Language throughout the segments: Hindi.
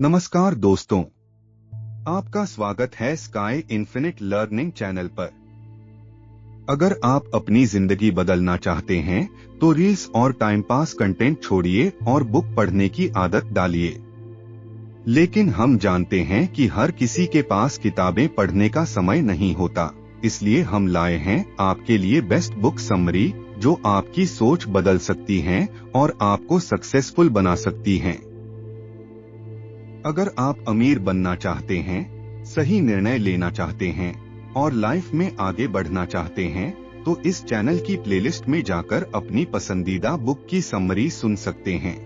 नमस्कार दोस्तों, आपका स्वागत है स्काई इन्फिनिट लर्निंग चैनल पर। अगर आप अपनी जिंदगी बदलना चाहते हैं तो रील्स और टाइम पास कंटेंट छोड़िए और बुक पढ़ने की आदत डालिए। लेकिन हम जानते हैं कि हर किसी के पास किताबें पढ़ने का समय नहीं होता, इसलिए हम लाए हैं आपके लिए बेस्ट बुक समरी जो आपकी सोच बदल सकती हैं और आपको सक्सेसफुल बना सकती हैं। अगर आप अमीर बनना चाहते हैं, सही निर्णय लेना चाहते हैं और लाइफ में आगे बढ़ना चाहते हैं, तो इस चैनल की प्लेलिस्ट में जाकर अपनी पसंदीदा बुक की समरी सुन सकते हैं।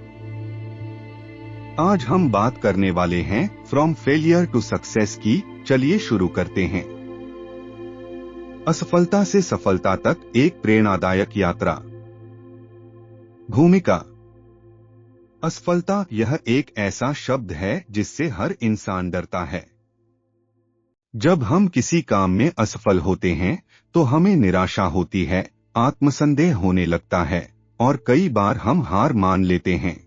आज हम बात करने वाले हैं फ्रॉम फेलियर टू सक्सेस की। चलिए शुरू करते हैं। असफलता से सफलता तक एक प्रेरणादायक यात्रा। भूमिका। असफलता यह एक ऐसा शब्द है जिससे हर इंसान डरता है। जब हम किसी काम में असफल होते हैं तो हमें निराशा होती है, आत्मसंदेह होने लगता है और कई बार हम हार मान लेते हैं।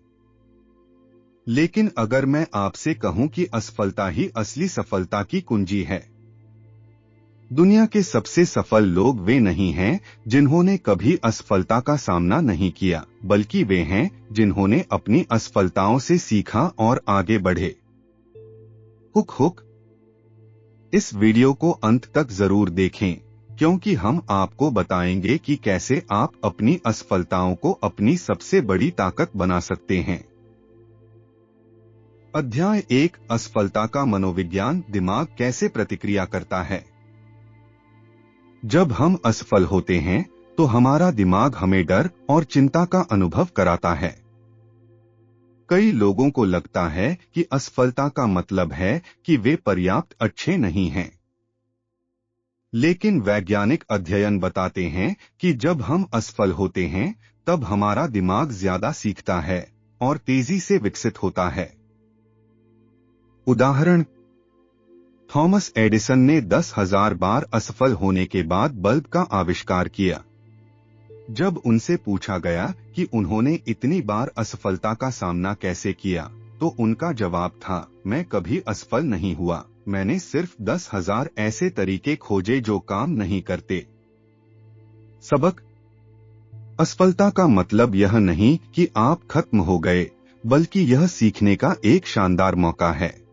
लेकिन अगर मैं आपसे कहूं कि असफलता ही असली सफलता की कुंजी है। दुनिया के सबसे सफल लोग वे नहीं हैं जिन्होंने कभी असफलता का सामना नहीं किया, बल्कि वे हैं जिन्होंने अपनी असफलताओं से सीखा और आगे बढ़े। हुक। इस वीडियो को अंत तक जरूर देखें, क्योंकि हम आपको बताएंगे कि कैसे आप अपनी असफलताओं को अपनी सबसे बड़ी ताकत बना सकते हैं। अध्याय 1। असफलता का मनोविज्ञान। दिमाग कैसे प्रतिक्रिया करता है। जब हम असफल होते हैं तो हमारा दिमाग हमें डर और चिंता का अनुभव कराता है। कई लोगों को लगता है कि असफलता का मतलब है कि वे पर्याप्त अच्छे नहीं हैं। लेकिन वैज्ञानिक अध्ययन बताते हैं कि जब हम असफल होते हैं तब हमारा दिमाग ज्यादा सीखता है और तेजी से विकसित होता है। उदाहरण, थॉमस एडिसन ने 10,000 बार असफल होने के बाद बल्ब का आविष्कार किया। जब उनसे पूछा गया कि उन्होंने इतनी बार असफलता का सामना कैसे किया, तो उनका जवाब था, मैं कभी असफल नहीं हुआ, मैंने सिर्फ 10,000 ऐसे तरीके खोजे जो काम नहीं करते। सबक। असफलता का मतलब यह नहीं कि आप खत्म हो गए, बल्कि यह सीखने का एक शानदार मौका है।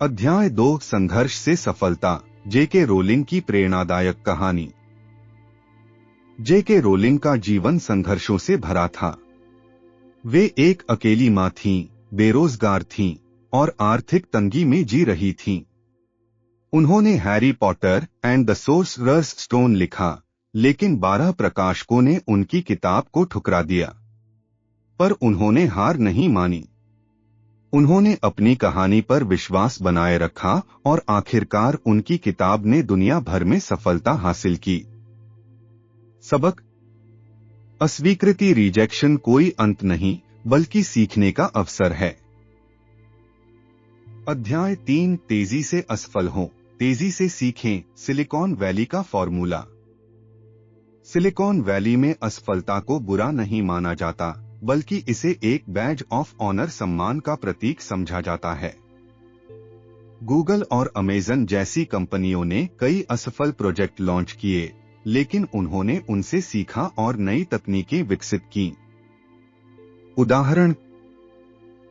अध्याय 2। संघर्ष से सफलता। जेके रोलिंग की प्रेरणादायक कहानी। जेके रोलिंग का जीवन संघर्षों से भरा था। वे एक अकेली मां थीं, बेरोजगार थीं और आर्थिक तंगी में जी रही थीं। उन्होंने Harry Potter and the sorcerer's stone लिखा, लेकिन 12 प्रकाशकों ने उनकी किताब को ठुकरा दिया। पर उन्होंने हार नहीं मानी। उन्होंने अपनी कहानी पर विश्वास बनाए रखा और आखिरकार उनकी किताब ने दुनिया भर में सफलता हासिल की। सबक। अस्वीकृति रिजेक्शन कोई अंत नहीं, बल्कि सीखने का अवसर है। अध्याय 3। तेजी से असफल हों, तेजी से सीखें। सिलिकॉन वैली का फॉर्मूला। सिलिकॉन वैली में असफलता को बुरा नहीं माना जाता, बल्कि इसे एक बैज ऑफ ऑनर, सम्मान का प्रतीक समझा जाता है। गूगल और अमेजन जैसी कंपनियों ने कई असफल प्रोजेक्ट लॉन्च किए, लेकिन उन्होंने उनसे सीखा और नई तकनीकें विकसित की। उदाहरण,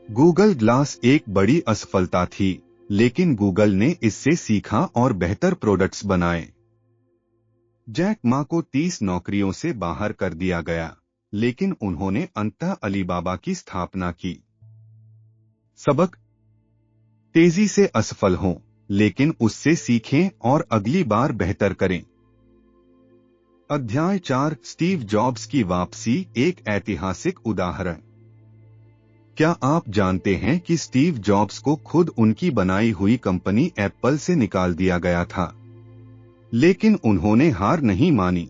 गूगल ग्लास एक बड़ी असफलता थी, लेकिन गूगल ने इससे सीखा और बेहतर प्रोडक्ट्स बनाए। जैक मा को 30 नौकरियों से बाहर कर दिया गया, लेकिन उन्होंने अंततः अलीबाबा की स्थापना की। सबक। तेजी से असफल हों, लेकिन उससे सीखें और अगली बार बेहतर करें। अध्याय 4। स्टीव जॉब्स की वापसी, एक ऐतिहासिक उदाहरण। क्या आप जानते हैं कि स्टीव जॉब्स को खुद उनकी बनाई हुई कंपनी एप्पल से निकाल दिया गया था? लेकिन उन्होंने हार नहीं मानी।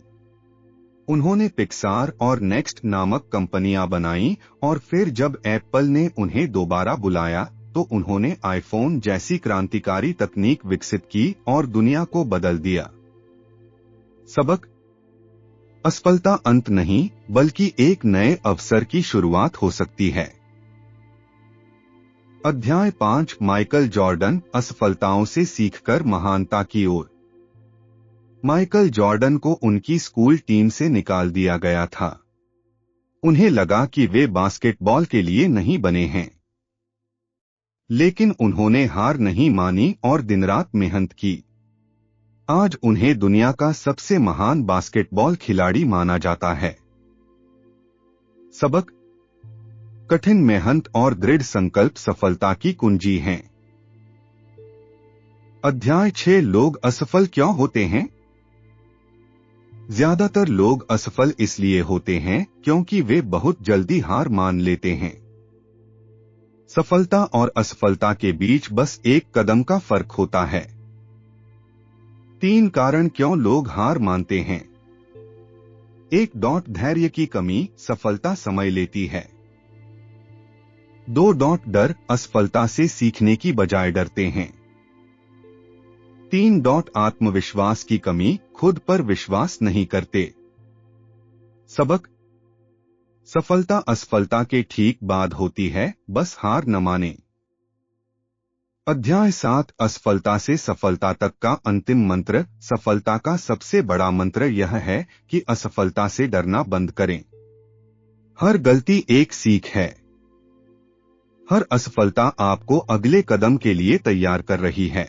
उन्होंने पिक्सार और नेक्स्ट नामक कंपनियां बनाई और फिर जब एप्पल ने उन्हें दोबारा बुलाया तो उन्होंने आईफोन जैसी क्रांतिकारी तकनीक विकसित की और दुनिया को बदल दिया। सबक। असफलता अंत नहीं, बल्कि एक नए अवसर की शुरुआत हो सकती है। अध्याय 5 माइकल जॉर्डन असफलताओं से सीखकर महानता की ओर। माइकल जॉर्डन को उनकी स्कूल टीम से निकाल दिया गया था। उन्हें लगा कि वे बास्केटबॉल के लिए नहीं बने हैं, लेकिन उन्होंने हार नहीं मानी और दिनरात मेहनत की। आज उन्हें दुनिया का सबसे महान बास्केटबॉल खिलाड़ी माना जाता है। सबक: कठिन मेहनत और दृढ़ संकल्प सफलता की कुंजी हैं। अध्याय 6 लोग असफल क्यों होते हैं? ज्यादातर लोग असफल इसलिए होते हैं क्योंकि वे बहुत जल्दी हार मान लेते हैं। सफलता और असफलता के बीच बस एक कदम का फर्क होता है। 3 कारण क्यों लोग हार मानते हैं। 1. धैर्य की कमी, सफलता समय लेती है। 2. डर, असफलता से सीखने की बजाय डरते हैं। 3. आत्मविश्वास की कमी, खुद पर विश्वास नहीं करते। सबक: सफलता असफलता के ठीक बाद होती है, बस हार न माने। अध्याय 7 असफलता से सफलता तक का अंतिम मंत्र। सफलता का सबसे बड़ा मंत्र यह है कि असफलता से डरना बंद करें। हर गलती एक सीख है। हर असफलता आपको अगले कदम के लिए तैयार कर रही है।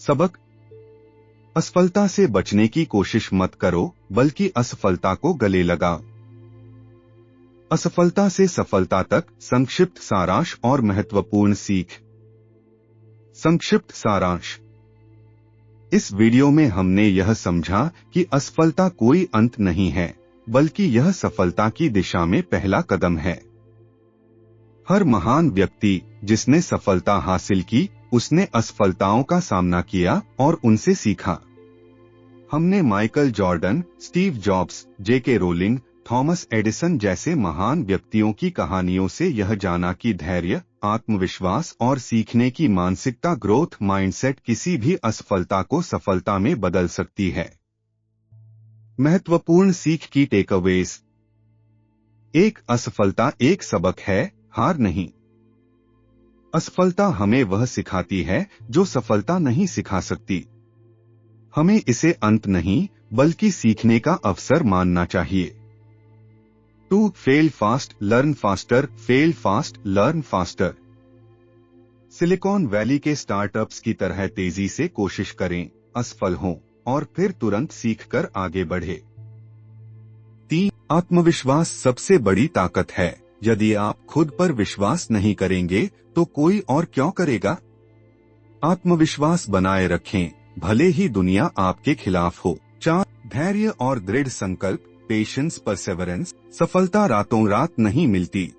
सबक: असफलता से बचने की कोशिश मत करो, बल्कि असफलता को गले लगाओ। असफलता से सफलता तक संक्षिप्त सारांश और महत्वपूर्ण सीख। संक्षिप्त सारांश: इस वीडियो में हमने यह समझा कि असफलता कोई अंत नहीं है, बल्कि यह सफलता की दिशा में पहला कदम है। हर महान व्यक्ति जिसने सफलता हासिल की, उसने असफलताओं का सामना किया और उनसे सीखा। हमने माइकल जॉर्डन, स्टीव जॉब्स, जेके रोलिंग, थॉमस एडिसन जैसे महान व्यक्तियों की कहानियों से यह जाना कि धैर्य, आत्मविश्वास और सीखने की मानसिकता, ग्रोथ माइंडसेट, किसी भी असफलता को सफलता में बदल सकती है। महत्वपूर्ण सीख की टेकअवेज। 1. असफलता एक सबक है, हार नहीं। असफलता हमें वह सिखाती है जो सफलता नहीं सिखा सकती। हमें इसे अंत नहीं, बल्कि सीखने का अवसर मानना चाहिए। 2. Fail fast, learn faster. Fail fast, learn faster. Silicon valley के स्टार्टअप्स की तरह तेजी से कोशिश करें, असफल हों और फिर तुरंत सीखकर आगे बढ़े। 3. आत्मविश्वास सबसे बड़ी ताकत है। यदि आप खुद पर विश्वास नहीं करेंगे तो कोई और क्यों करेगा? आत्मविश्वास बनाए रखें, भले ही दुनिया आपके खिलाफ हो। 4. धैर्य और दृढ़ संकल्प, पेशेंस, परसेवरेंस। सफलता रातों रात नहीं मिलती।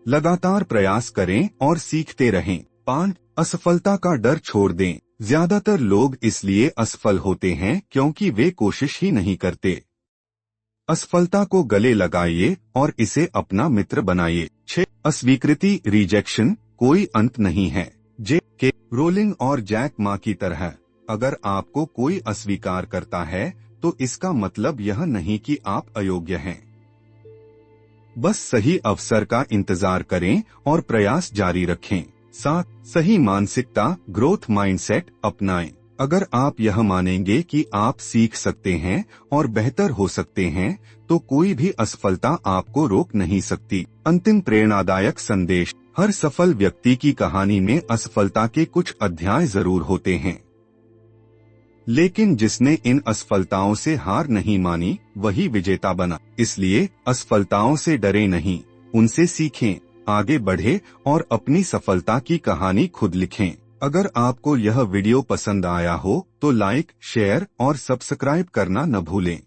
लगातार प्रयास करें और सीखते रहें। 5. असफलता का डर छोड़ दें। ज्यादातर लोग इसलिए असफल होते हैं क्योंकि वे कोशिश ही नहीं करते। असफलता को गले लगाइए और इसे अपना मित्र बनाइए। 6. अस्वीकृति, रिजेक्शन, कोई अंत नहीं है। जेके रोलिंग और जैक मा की तरह, अगर आपको कोई अस्वीकार करता है तो इसका मतलब यह नहीं कि आप अयोग्य हैं। बस सही अवसर का इंतजार करें और प्रयास जारी रखें। 7. सही मानसिकता, ग्रोथ माइंडसेट अपनाएं। अगर आप यह मानेंगे कि आप सीख सकते हैं और बेहतर हो सकते हैं, तो कोई भी असफलता आपको रोक नहीं सकती। अंतिम प्रेरणादायक संदेश: हर सफल व्यक्ति की कहानी में असफलता के कुछ अध्याय जरूर होते हैं, लेकिन जिसने इन असफलताओं से हार नहीं मानी, वही विजेता बना। इसलिए असफलताओं से डरे नहीं, उनसे सीखें, आगे बढ़े और अपनी सफलता की कहानी खुद लिखें। अगर आपको यह वीडियो पसंद आया हो तो लाइक, शेयर और सब्सक्राइब करना न भूलें।